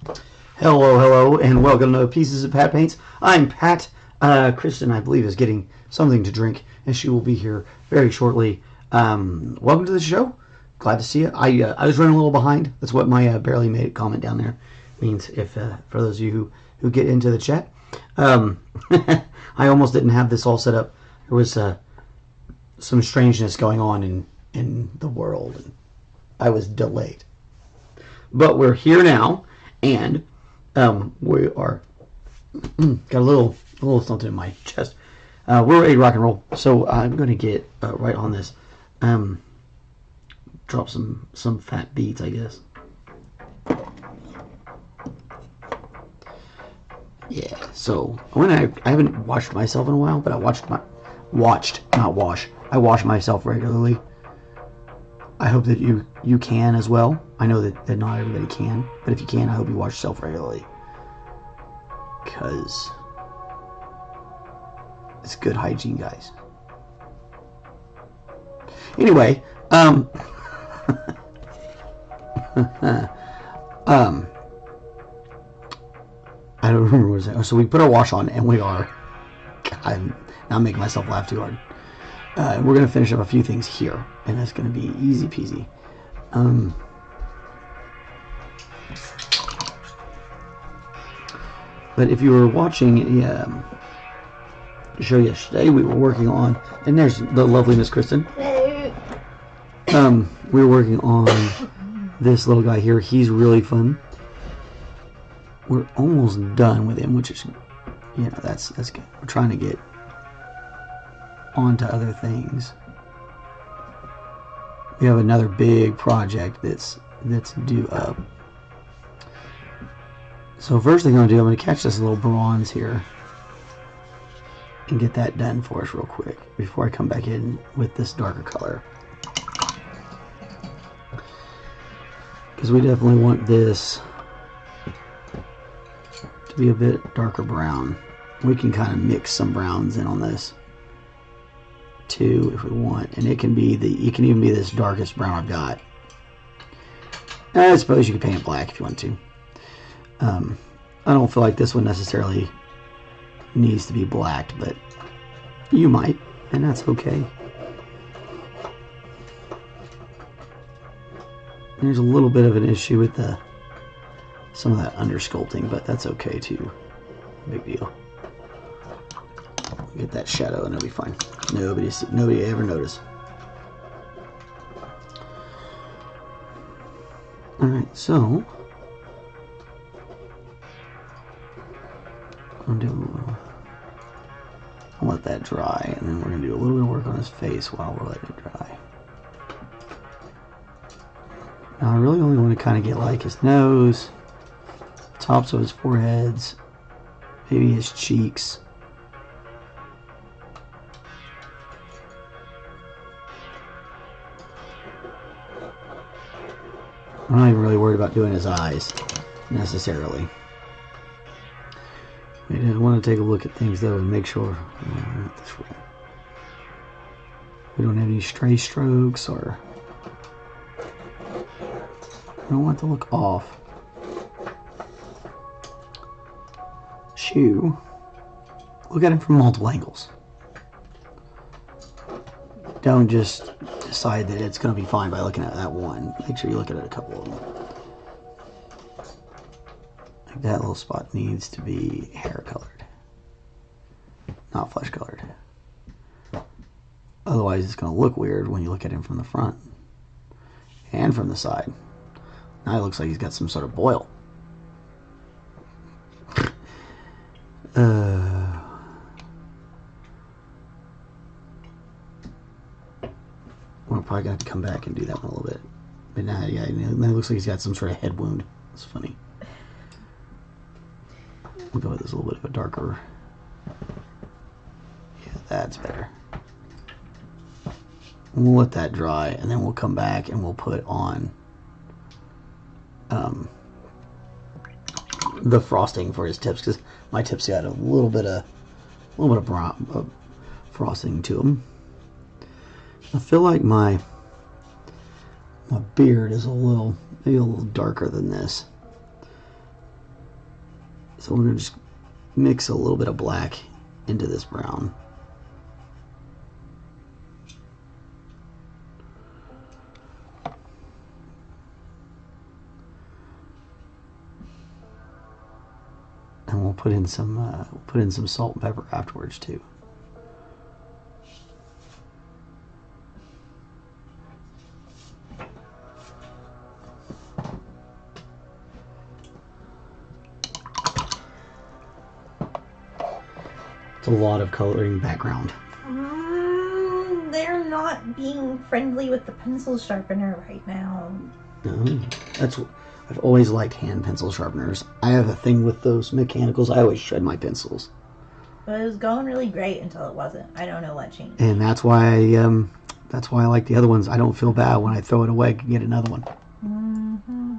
Hello, hello, and welcome to Pieces of Pat Paints. I'm Pat. Kristen, I believe, is getting something to drink, and she will be here very shortly. Welcome to the show. Glad to see you. I was running a little behind. That's what my barely made it comment down there means. If for those of you who get into the chat, I almost didn't have this all set up. There was some strangeness going on in the world, and I was delayed. But we're here now, and we are got a little something in my chest. We're ready to rock and roll. So I'm going to get right on this. Drop some fat beads, I guess. Yeah. So I haven't washed myself in a while, but I I wash myself regularly. I hope that you can as well. I know that not everybody can, but if you can, I hope you wash yourself regularly. Because it's good hygiene, guys. Anyway, I don't remember what I was saying. So we put our wash on, and we are. God, I'm making myself laugh too hard. We're going to finish up a few things here, and that's going to be easy peasy. But if you were watching the show yesterday, we were working on, and there's the lovely Miss Kristen. We were working on this little guy here. He's really fun. We're almost done with him, which is, that's good. We're trying to get onto other things. We have another big project that's due up. So first thing I'm going to do, I'm going to catch this little bronze here and get that done for us real quick before I come back in with this darker color. Because we definitely want this to be a bit darker brown. We can kind of mix some browns in on this too if we want, and it can even be this darkest brown I've got. I suppose you could paint it black if you want to. I don't feel like this one necessarily needs to be blacked, but you might, and that's okay. There's a little bit of an issue with some of that undersculpting, but that's okay too. Big deal. Get that shadow and it'll be fine. Nobody ever notice. Alright, so I'll let that dry, and then we're going to do a little bit of work on his face while we're letting it dry. Now I really only want to kind of get like his nose, tops of his foreheads, maybe his cheeks. I'm not even really worried about doing his eyes, necessarily. I want to take a look at things though and make sure we don't have any stray strokes, or I don't want it to look off. Shoe. Look at him from multiple angles. Don't just decide that it's going to be fine by looking at that one. Make sure you look at it a couple of them. Like that little spot needs to be hair colored, not flesh colored. Otherwise it's going to look weird when you look at him from the front and from the side. Now it looks like he's got some sort of boil. We're probably going to have to come back and do that one a little bit. But now, yeah, it looks like he's got some sort of head wound. It's funny. We'll go with this a little bit of a darker. Yeah, that's better. We'll let that dry, and then we'll come back and we'll put on the frosting for his tips, because my tips got a little bit of brown frosting to them. I feel like my beard is maybe a little darker than this. So we're going to just mix a little bit of black into this brown. And we'll put in some salt and pepper afterwards too. It's a lot of coloring background. They're not being friendly with the pencil sharpener right now. No, I've always liked hand pencil sharpeners. I have a thing with those mechanicals. I always shred my pencils. But it was going really great until it wasn't. I don't know what changed. And that's why I like the other ones. I don't feel bad when I throw it away and get another one. Mm-hmm.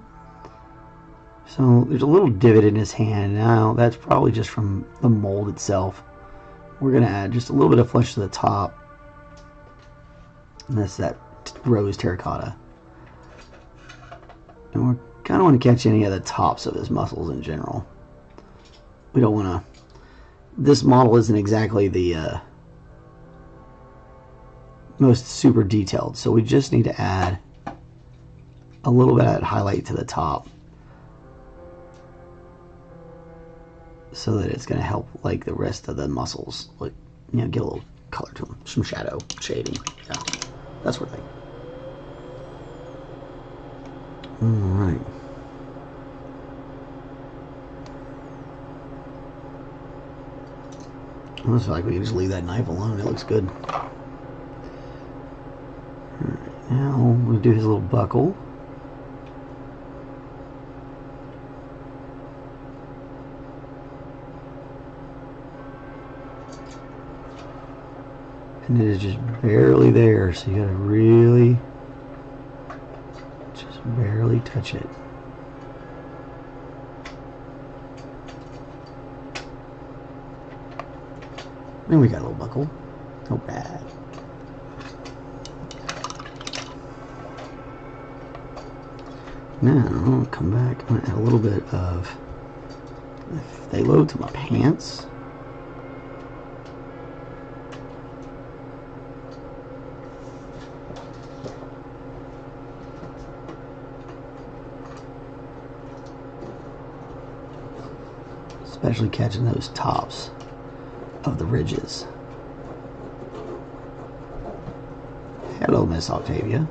So there's a little divot in his hand. Now that's probably just from the mold itself. We're going to add just a little bit of flesh to the top. And that's that rose terracotta. And we kind of want to catch any of the tops of his muscles in general. We don't want to... This model isn't exactly the most super detailed, so we just need to add a little bit of that highlight to the top so that it's going to help like the rest of the muscles, like, you know, get a little color to them, some shadow, shading, yeah, that sort of thing. All right. I almost feel like we can just leave that knife alone. It looks good. All right, now we'll do his little buckle. And it is just barely there, so you gotta really just barely touch it. And we got a little buckle. Not bad. Now, I'll come back. I'm going to add a little bit of phthalo to my pants. Especially catching those tops of the ridges. Hello, Miss Octavia.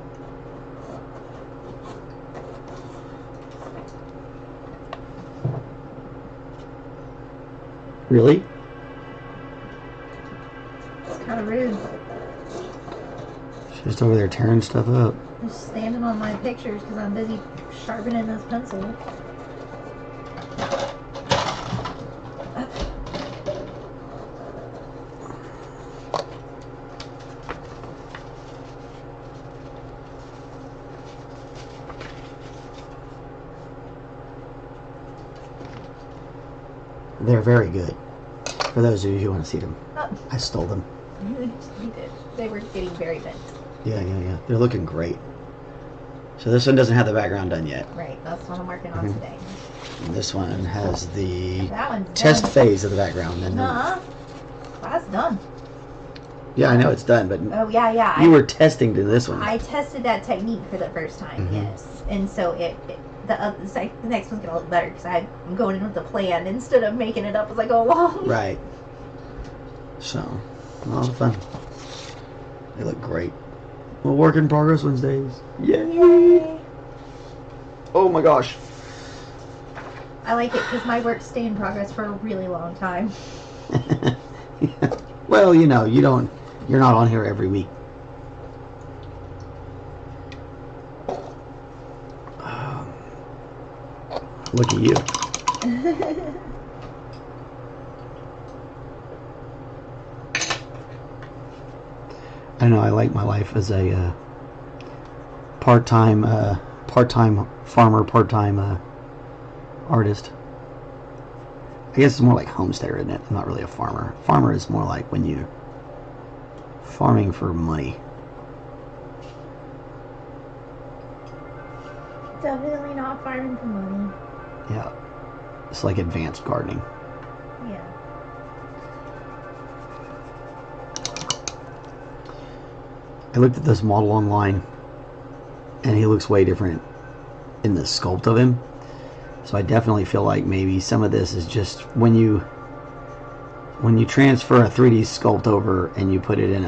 Really? It's kind of rude. She's just over there tearing stuff up. Just standing on my pictures because I'm busy sharpening this pencil. They're very good. For those of you who want to see them, I stole them. You did. They were getting very bent. Yeah. They're looking great. So this one doesn't have the background done yet. Right, that's what I'm working on today. And this one has the That one's test done. phase of the background. And that's done. yeah, I know it's done, but Oh yeah. you were testing to this one. I tested that technique for the first time, yes, and so the next one's gonna look better because I'm going in with a plan instead of making it up as I go along. Right. So, a lot of fun. They look great. Well, work in progress Wednesdays. Yay! Oh my gosh. I like it because my works stay in progress for a really long time. Yeah. Well, you know, you're not on here every week. Look at you. I know I like my life as a part-time farmer, part-time artist. I guess it's more like homesteader, isn't it? I'm not really a farmer. Farmer is more like when you're farming for money. Definitely not farming for money. Yeah. It's like advanced gardening. Yeah. I looked at this model online, and he looks way different in the sculpt of him. So I definitely feel like maybe some of this is just when you transfer a 3D sculpt over and you put it in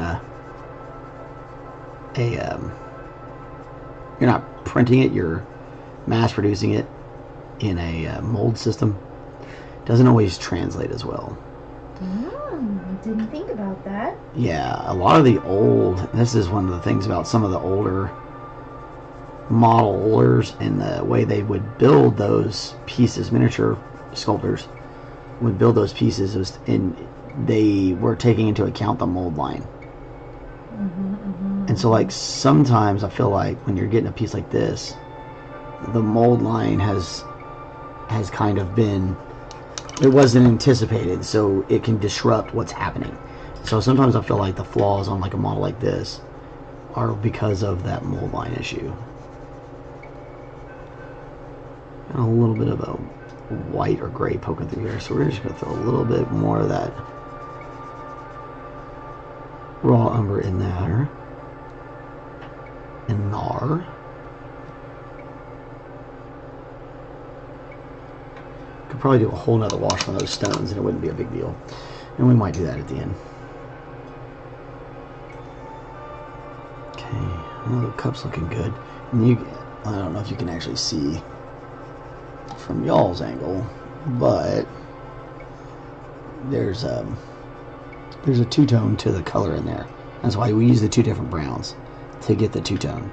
you're not printing it, you're mass producing it in a mold system. It doesn't always translate as well. Didn't think about that. Yeah, a lot of the this is one of the things about some of the older modelers and the way they would build those pieces. Miniature sculptors would build those pieces, and they were taking into account the mold line. And so, like, sometimes I feel like when you're getting a piece like this, the mold line has kind of been, it wasn't anticipated, so it can disrupt what's happening. So sometimes I feel like the flaws on like a model like this are because of that mold line issue. And a little bit of a white or gray poking through here, so we're just going to throw a little bit more of that raw umber in there. And nar. Could probably do a whole nother wash on those stones and it wouldn't be a big deal. And we might do that at the end. Okay, well, the cup's looking good. And I don't know if you can actually see from y'all's angle, but there's a two-tone to the color in there. That's why we use the two different browns to get the two-tone.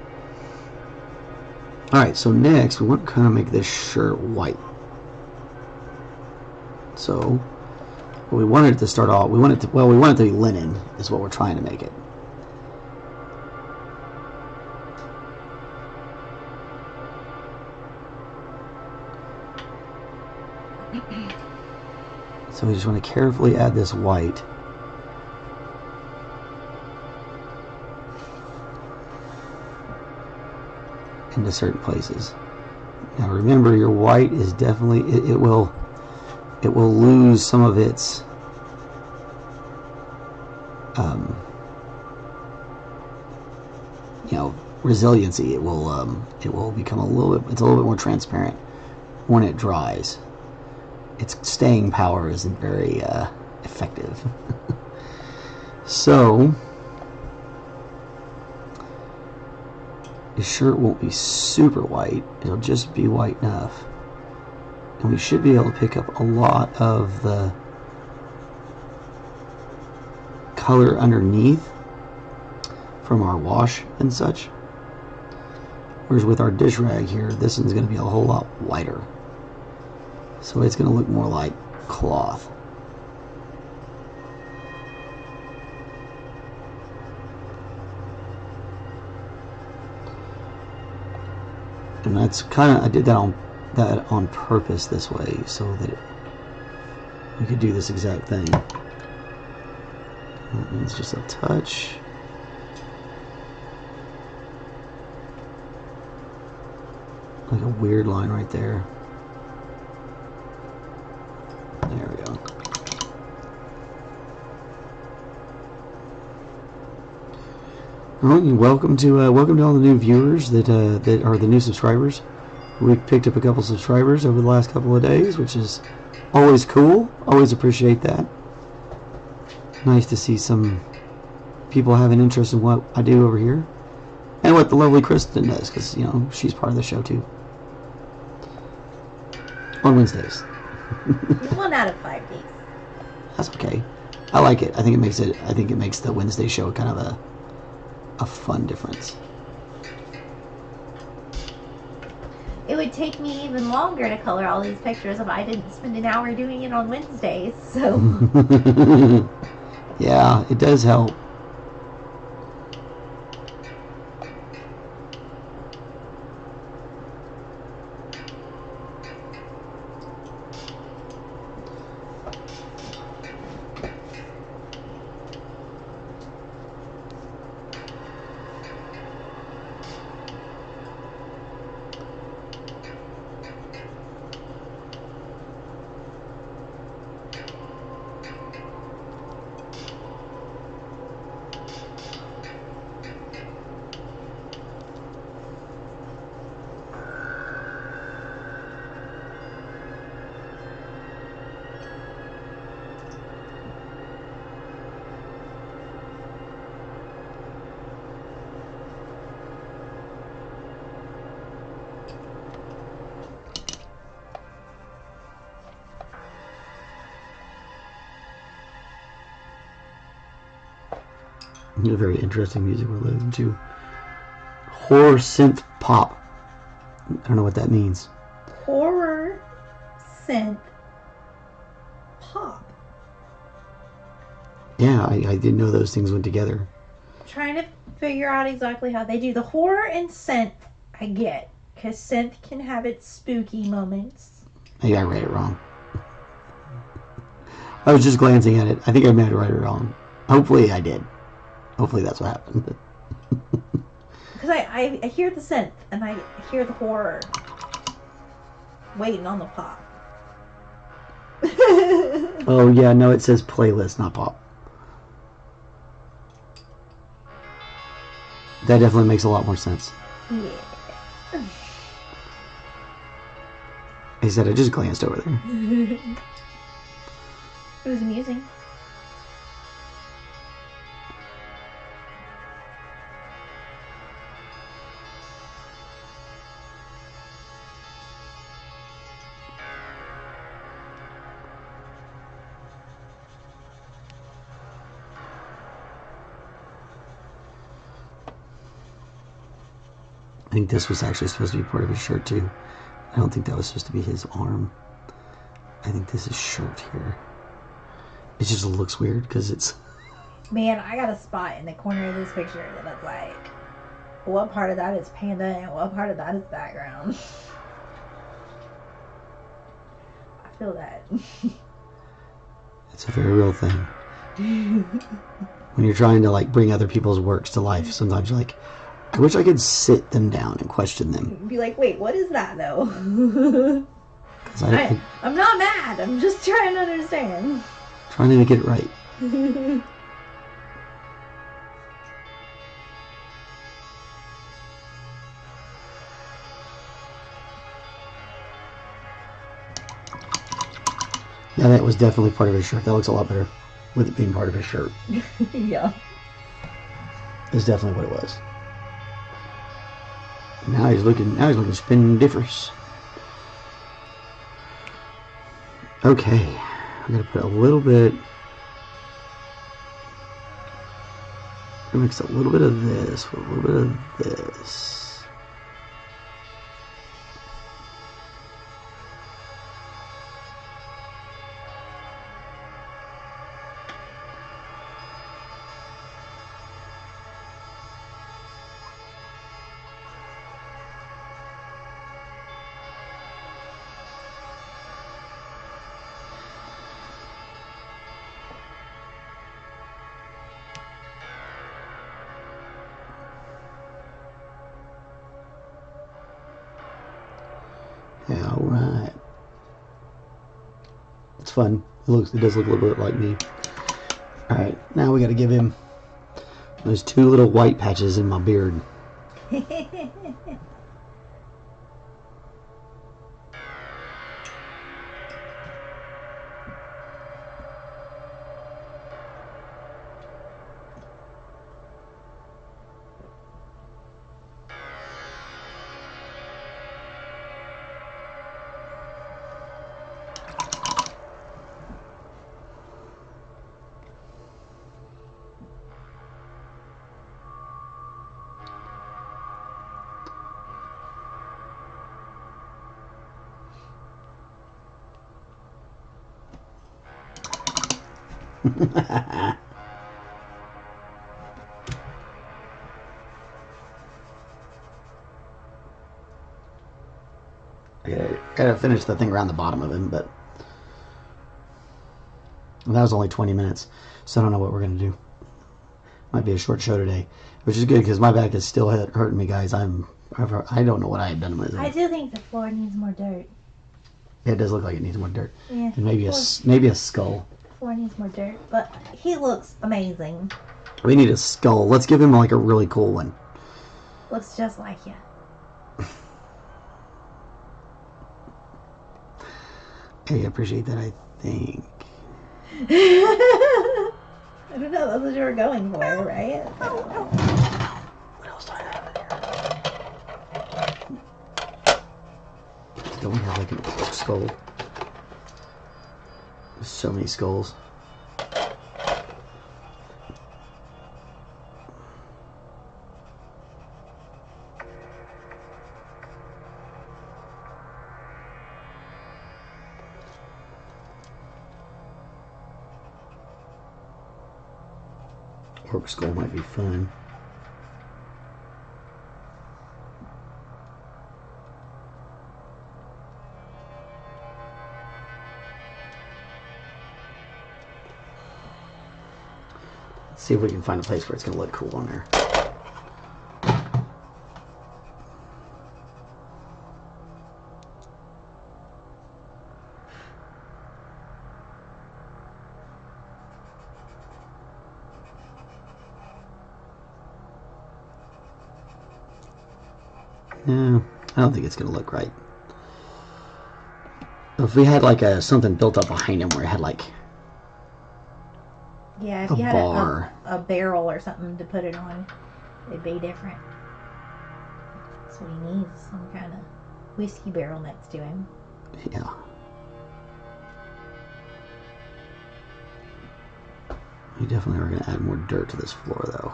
Alright, so next we want to kind of make this shirt white. So we wanted it to start off, we want it to be linen is what we're trying to make it. So we just want to carefully add this white. Into certain places. Now remember, your white is definitely, it will lose some of its resiliency. It will become it's a little bit more transparent when it dries. Its staying power isn't very effective. So the shirt won't be super white, it'll just be white enough, and we should be able to pick up a lot of the color underneath from our wash and such, whereas with our dish rag here, this one's going to be a whole lot whiter, so it's going to look more like cloth. And that's kind of, I did that on purpose this way so that we could do this exact thing. That means just a touch. Like a weird line right there. There we go. All right, welcome to all the new viewers that are the new subscribers. We picked up a couple subscribers over the last couple of days, which is always cool. Always appreciate that. Nice to see some people have an interest in what I do over here, and what the lovely Kristen does, because she's part of the show too. On Wednesdays. 1 out of 5 days. That's okay. I like it. I think it makes the Wednesday show kind of a fun difference. It would take me even longer to color all these pictures if I didn't spend an hour doing it on Wednesdays, so. Yeah, it does help. Very interesting music we're listening to. Horror synth pop. I don't know what that means. Horror synth pop. Yeah, I didn't know those things went together. I'm trying to figure out exactly how they do. The horror and synth I get, because synth can have its spooky moments. Maybe I read it wrong. I was just glancing at it. I think I might have read it wrong. Hopefully I did. Hopefully that's what happened. Because I hear the synth and I hear the horror waiting on the pop. Oh yeah, no, it says playlist, not pop. That definitely makes a lot more sense. Yeah. I said I just glanced over there. It was amusing. I think this was actually supposed to be part of his shirt too. I don't think that was supposed to be his arm. I think this is shirt here. It just looks weird because it's... Man, I got a spot in the corner of this picture that was like, what part of that is panda and what part of that is background? I feel that. It's a very real thing. When you're trying to like bring other people's works to life, sometimes you're like, I wish I could sit them down and question them. Be like, wait, what is that though? I'm not mad. I'm just trying to understand. Trying to make it right. Yeah, that was definitely part of his shirt. That looks a lot better with it being part of his shirt. Yeah. That's definitely what it was. Now he's looking splendiferous. Okay, I'm gonna put a little bit. I'm gonna mix a little bit of this with a little bit of this. Yeah, all right. It's fun. It does look a little bit like me. All right, now we got to give him those two little white patches in my beard. I gotta finish the thing around the bottom of him, but that was only 20 minutes, so I don't know what we're gonna do. Might be a short show today, which is good because my back is still hurting me, guys. I don't know what I had done with it. I do think the floor needs more dirt. Yeah, it does look like it needs more dirt. Yeah. And maybe a skull. The floor needs more dirt, but he looks amazing. We need a skull. Let's give him like a really cool one. Looks just like you. Okay, I appreciate that, I think. I don't know, that's what you were going for, right? What else do I have in here? Don't we have like a skull? There's so many skulls. Orc skull might be fun. Let's see if we can find a place where it's going to look cool on there. No, I don't think it's going to look right. If we had like something built up behind him where it had like if you had a barrel or something to put it on, it'd be different. So he needs some kind of whiskey barrel next to him. Yeah. We definitely are going to add more dirt to this floor, though.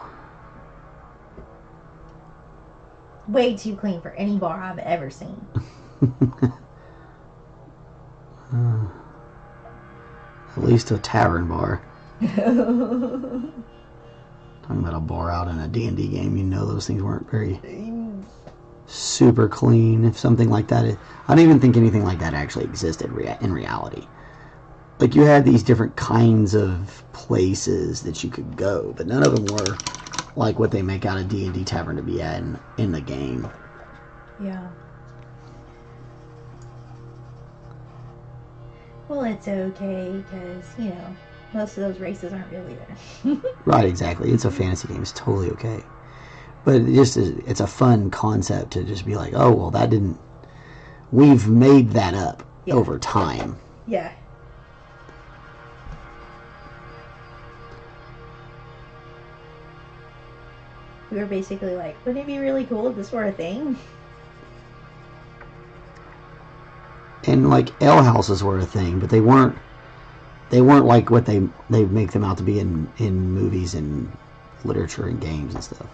Way too clean for any bar I've ever seen. At least a tavern bar. Talking about a bar out in a D&D game, you know those things weren't very super clean. If something like that, I don't even think anything like that actually existed in reality. Like, you had these different kinds of places that you could go, but none of them were like what they make out a D&D tavern to be at in the game. Yeah. Well, it's okay, because, you know, most of those races aren't really there. Right, exactly. It's a fantasy game. It's totally okay. But it's a fun concept to just be like, oh, well, that didn't... We've made that up over time. Yeah. We were basically like, wouldn't it be really cool if this were a thing? And like ale houses were a thing, but they weren't like what they make them out to be in movies and literature and games and stuff.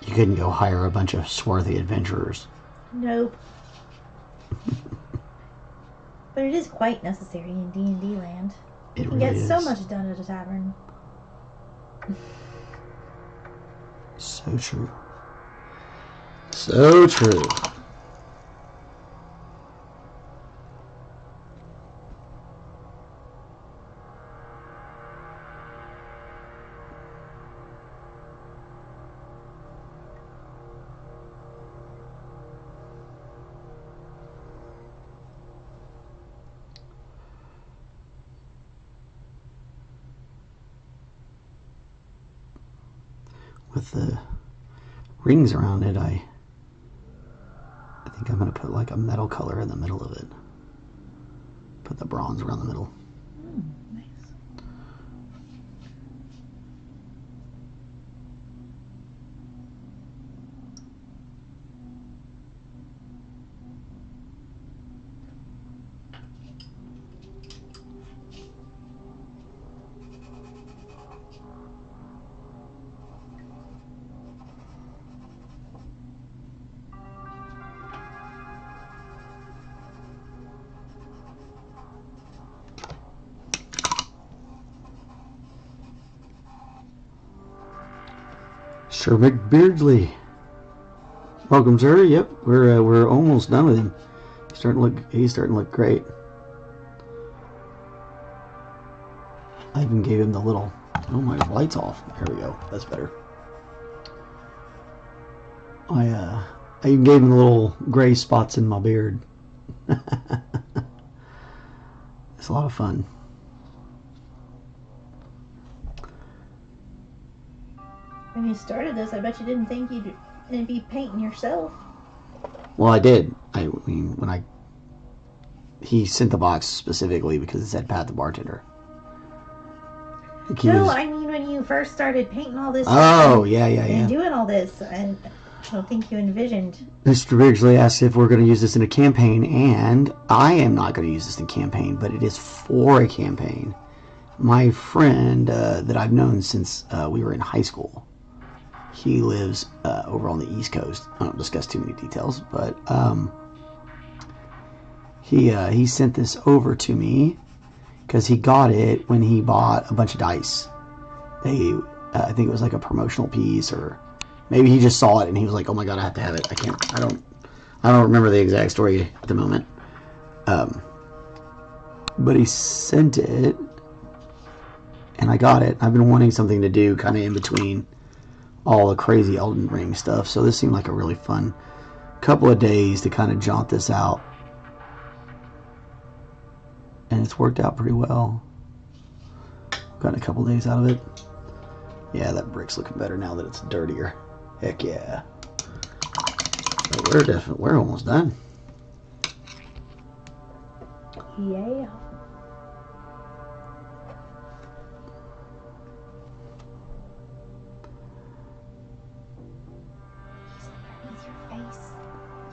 You couldn't go hire a bunch of swarthy adventurers. Nope. But it is quite necessary in D&D land. You can get so much done at a tavern. So true. So true. With the rings around it, I think I'm going to put like a metal color in the middle of it. Put the bronze around the middle. Nice. Sir McBeardsley. Welcome, sir. Yep, we're almost done with him. He's starting to look great. I even gave him the little... Oh, my light's off. There we go. That's better. I even gave him the little gray spots in my beard. It's a lot of fun. When you started this, I bet you didn't think you'd be painting yourself. Well, I did. I mean, he sent the box specifically because it said Pat the Bartender. No, I mean when you first started painting all this. Oh, yeah. And doing all this, and I don't think you envisioned. Mr. Bigsley asked if we're going to use this in a campaign, and I am not going to use this in a campaign, but it is for a campaign. My friend that I've known since we were in high school, he lives over on the East Coast. I don't discuss too many details, but he sent this over to me because he got it when he bought a bunch of dice. I think it was like a promotional piece, or maybe he just saw it and he was like, "Oh my god, I have to have it." I don't remember the exact story at the moment. But he sent it, and I got it. I've been wanting something to do kind of in between all the crazy Elden Ring stuff, so this seemed like a really fun couple of days to kind of jaunt this out. And it's worked out pretty well. Got a couple days out of it. Yeah, that brick's looking better now that it's dirtier. Heck yeah. But we're almost done. Yeah.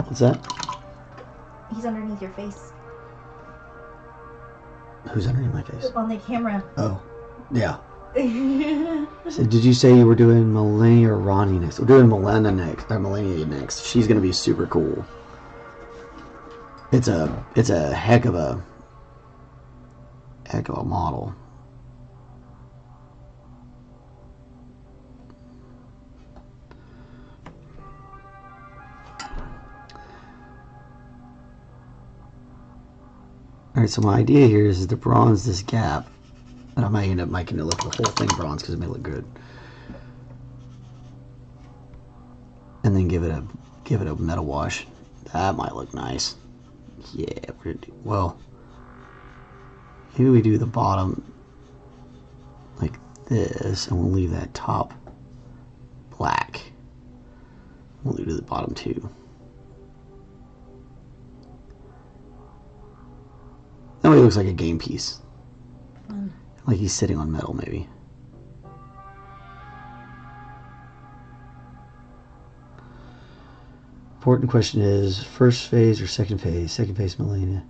What's that? He's underneath your face. Who's underneath my face? On the camera. Oh, yeah. So did you say you were doing Melania or Ronnie next? We're doing Melania next. She's gonna be super cool. It's a heck of a model. Alright, so my idea here is to bronze this gap. And I might end up making it look the whole thing bronze because it may look good. And then give it a metal wash. That might look nice. Yeah, we're gonna do, well, maybe we do the bottom like this, and we'll leave that top black. We'll do the bottom too. That way it looks like a game piece. Like he's sitting on metal, maybe. Important question is, first phase or second phase? Second phase, Melania.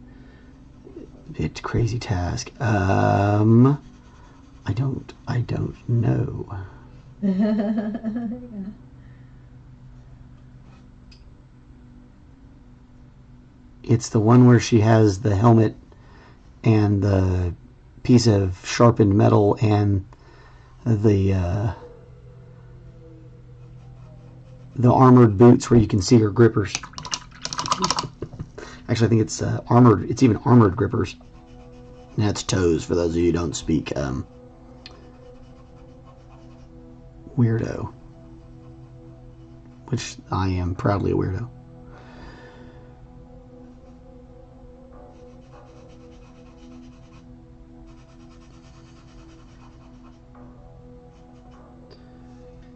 It's a crazy task. I don't know. It's the one where she has the helmet and the piece of sharpened metal and the armored boots where you can see her grippers. Actually, I think it's armored. It's even armored grippers. And that's toes for those of you who don't speak weirdo, which I am proudly a weirdo.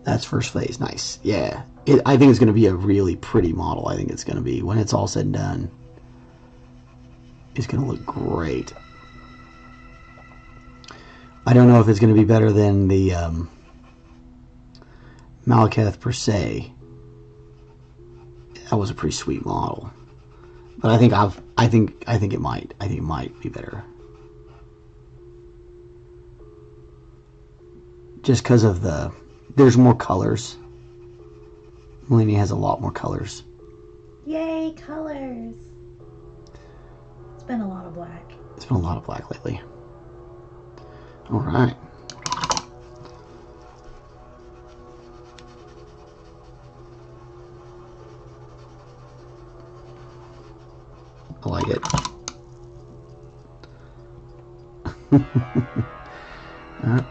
That's first phase. Nice. Yeah. I think it's going to be a really pretty model. I think it's going to be, when it's all said and done, it's going to look great. I don't know if it's going to be better than the Malekith per se. That was a pretty sweet model. But I think it might. I think it might be better. Just because of there's more colors. Melania has a lot more colors. Yay, colors. It's been a lot of black. It's been a lot of black lately. Alright. I like it.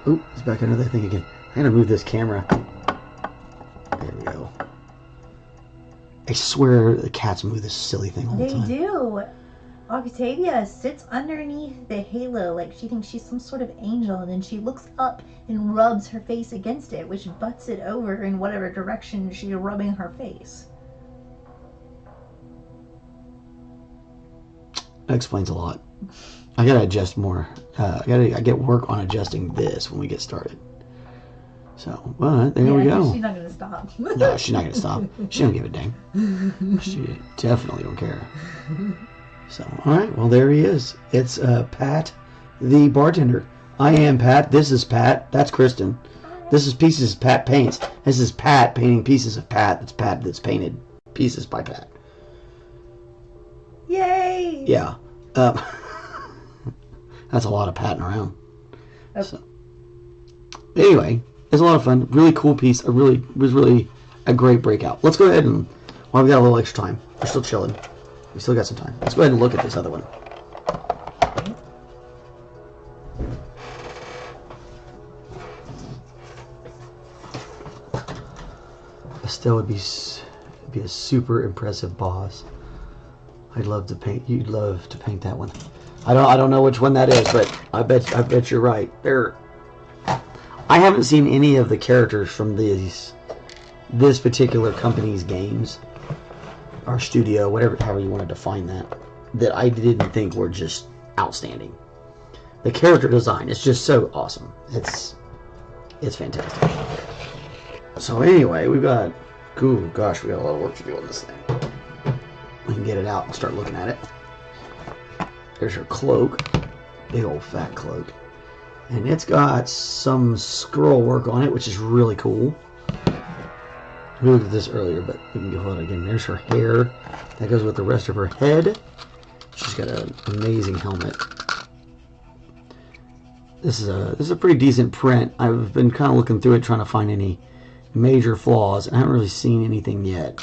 Oh, it's back under that thing again. I'm gonna move this camera. There we go. I swear the cats move this silly thing all the time. They do. Octavia sits underneath the halo like she thinks she's some sort of angel, and then she looks up and rubs her face against it, which butts it over in whatever direction she's rubbing her face. That explains a lot. I gotta adjust more. I get work on adjusting this when we get started. So, but there we go. She's not gonna stop. No, she's not gonna stop. She don't give a dang. She definitely don't care. So, all right. Well, there he is. It's Pat, the bartender. I am Pat. This is Pat. That's Kristen. This is Pieces Pat Paints. This is Pat painting pieces of Pat. That's Pat that's painted pieces by Pat. Yay! Yeah. That's a lot of patting around. Okay. So, anyway, it's a lot of fun. Really cool piece. It was really a great breakout. Let's go ahead and, while we got a little extra time, we're still chilling. We still got some time. Let's go ahead and look at this other one. Estelle would be a super impressive boss. I'd love to paint. You'd love to paint that one. I don't know which one that is, but I bet you're right. I haven't seen any of the characters from this particular company's games or studio, however you want to define that I didn't think were just outstanding. The character design is just so awesome. It's fantastic. So anyway, we got a lot of work to do on this thing. We can get it out and start looking at it. There's her cloak, big old fat cloak, and it's got some scroll work on it, which is really cool. We looked at this earlier, but we can go on again. There's her hair that goes with the rest of her head. She's got an amazing helmet. This is a pretty decent print. I've been kind of looking through it, trying to find any major flaws, and I haven't really seen anything yet.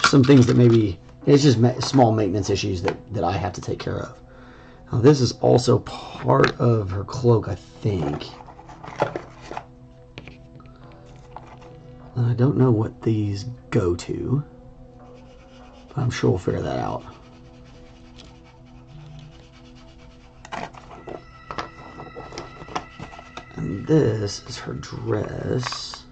Some things that maybe it's just small maintenance issues that I have to take care of. Now, this is also part of her cloak, I think. And I don't know what these go to, but I'm sure we'll figure that out. And this is her dress.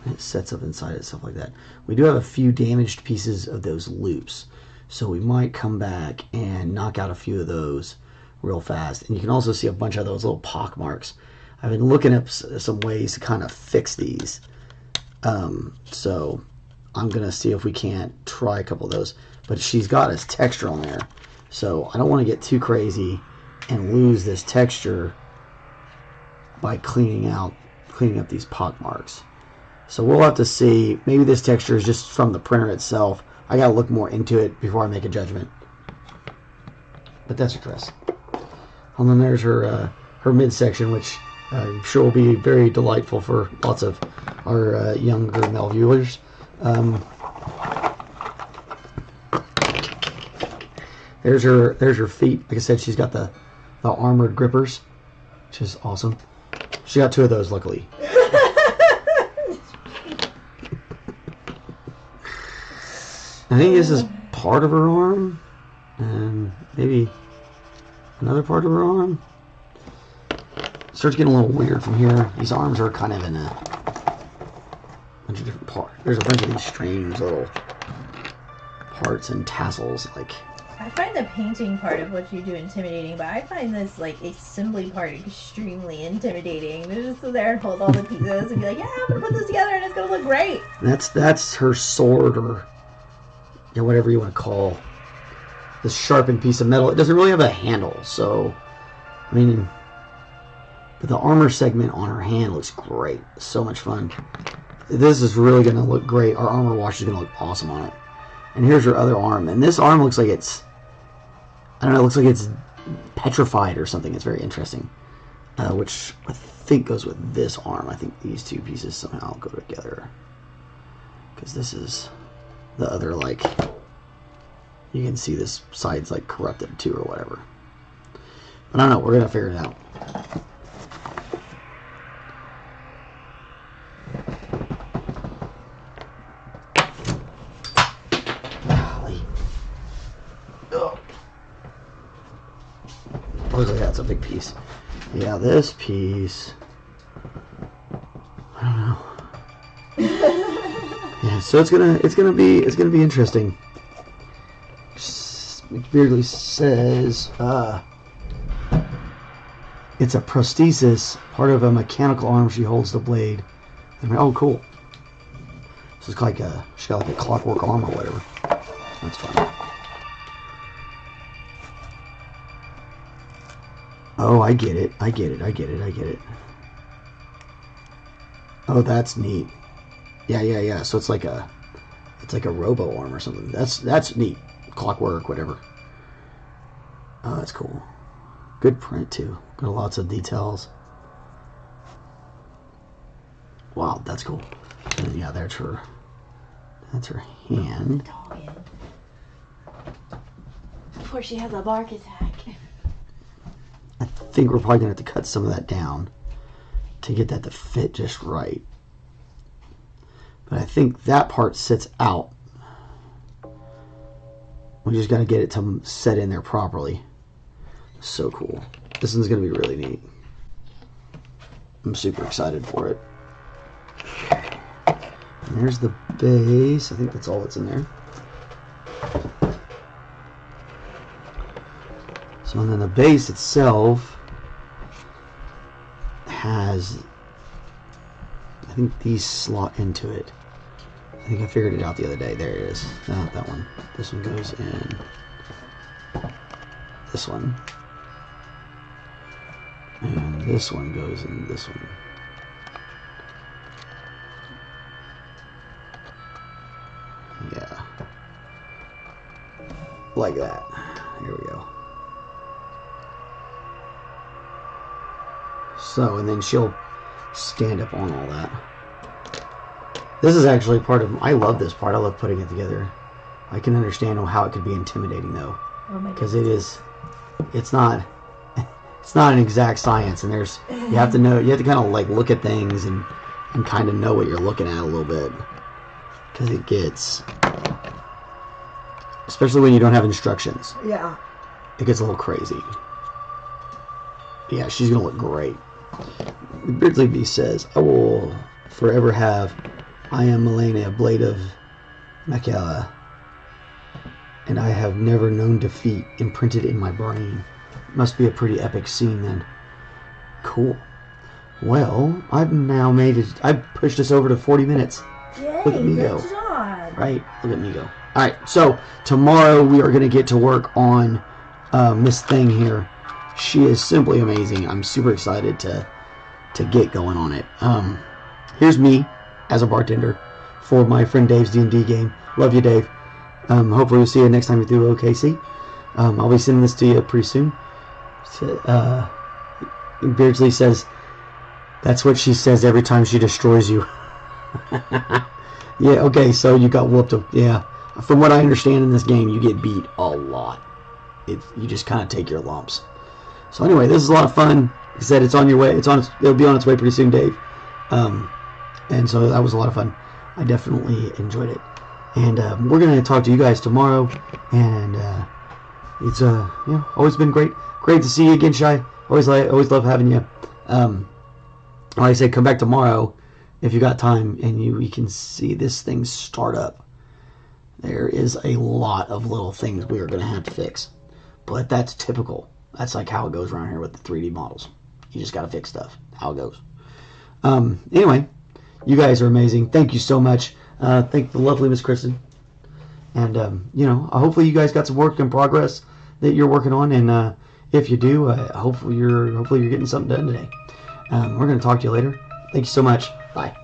It sets up inside it, stuff like that. We do have a few damaged pieces of those loops, so we might come back and knock out a few of those real fast. And you can also see a bunch of those little pock marks. I've been looking up some ways to kind of fix these. So I'm going to see if we can't try a couple of those. But she's got this texture on there, so I don't want to get too crazy and lose this texture by cleaning up these pock marks. So we'll have to see. Maybe this texture is just from the printer itself. I gotta look more into it before I make a judgment. But that's her dress. And then there's her midsection, which I'm sure will be very delightful for lots of our younger male viewers. There's her feet. Like I said, she's got the armored grippers, which is awesome. She got two of those, luckily. I think this is part of her arm, and maybe another part of her arm. Starts getting a little weird from here. These arms are kind of in a bunch of different parts. There's a bunch of these strange little parts and tassels. Like, I find the painting part of what you do intimidating, but I find this like assembly part extremely intimidating. To just sit there and hold all the pieces and be like, yeah, I'm gonna put this together and it's gonna look great. That's her sword, or whatever you want to call this sharpened piece of metal. It doesn't really have a handle, so I mean, but the armor segment on her hand looks great. So much fun. This is really going to look great. Our armor wash is going to look awesome on it. And here's her other arm, and this arm looks like it's, I don't know, it looks like it's petrified or something. It's very interesting, which I think goes with this arm. I think these two pieces somehow go together, because this is the other, like, you can see this side's like corrupted too or whatever. But I don't know, we're gonna figure it out. Golly. Oh. Looks like that's a big piece. Yeah, this piece, I don't know. Yeah, so it's gonna be interesting. It weirdly says It's a prosthesis, part of a mechanical arm. She holds the blade. And, oh, cool. So it's like she got like a clockwork arm or whatever. That's fun. Oh, I get it. I get it. Oh, that's neat. Yeah. So it's like a robo arm or something. That's neat. Clockwork, whatever. Oh, that's cool. Good print too. Got lots of details. Wow, that's cool. And yeah, that's her hand. Before she has a bark attack. I think we're probably gonna have to cut some of that down to get that to fit just right. But I think that part sits out. We just gotta get it to set in there properly. So cool. This one's gonna be really neat. I'm super excited for it. And there's the base. I think that's all that's in there. So and then the base itself has, I think these slot into it. I think I figured it out the other day. There it is. No, that one. This one goes in. This one. And this one goes in this one. Yeah. Like that. Here we go. So, and then she'll stand up on all that. This is actually part of, I love this part. I love putting it together. I can understand how it could be intimidating though. Because it's not an exact science, and you have to kind of like look at things and kind of know what you're looking at a little bit. Because it gets, especially when you don't have instructions. Yeah. It gets a little crazy. Yeah, she's going to look great. Beardsley Bee says, I will forever have I am Melania, blade of Makela, and I have never known defeat imprinted in my brain. Must be a pretty epic scene then. Cool. Well, I've now I've pushed us over to 40 minutes. Yay, look at me good go. job. Right, look at me go. Alright, so tomorrow we are going to get to work on this thing here. She is simply amazing. I'm super excited to get going on it. Here's me as a bartender for my friend Dave's D&D game. Love you, Dave. Hopefully we'll see you next time we do OKC. I'll be sending this to you pretty soon. Beardsley says, that's what she says every time she destroys you. Yeah, okay, so you got whooped. Yeah, from what I understand in this game, you get beat a lot. You just kind of take your lumps. So anyway, this is a lot of fun. Like I said, it's on your way. It'll be on its way pretty soon, Dave. And so that was a lot of fun. I definitely enjoyed it. And we're gonna talk to you guys tomorrow. And it's always been great to see you again, Shy. Always love having you. Like I said, come back tomorrow if you got time, and we can see this thing start up. There is a lot of little things we are gonna have to fix, but that's typical. That's like how it goes around here with the 3D models. You just gotta fix stuff. How it goes. Anyway, you guys are amazing. Thank you so much. Thank the lovely Miss Kristen. And hopefully you guys got some work in progress that you're working on. And if you do, hopefully you're getting something done today. We're gonna talk to you later. Thank you so much. Bye.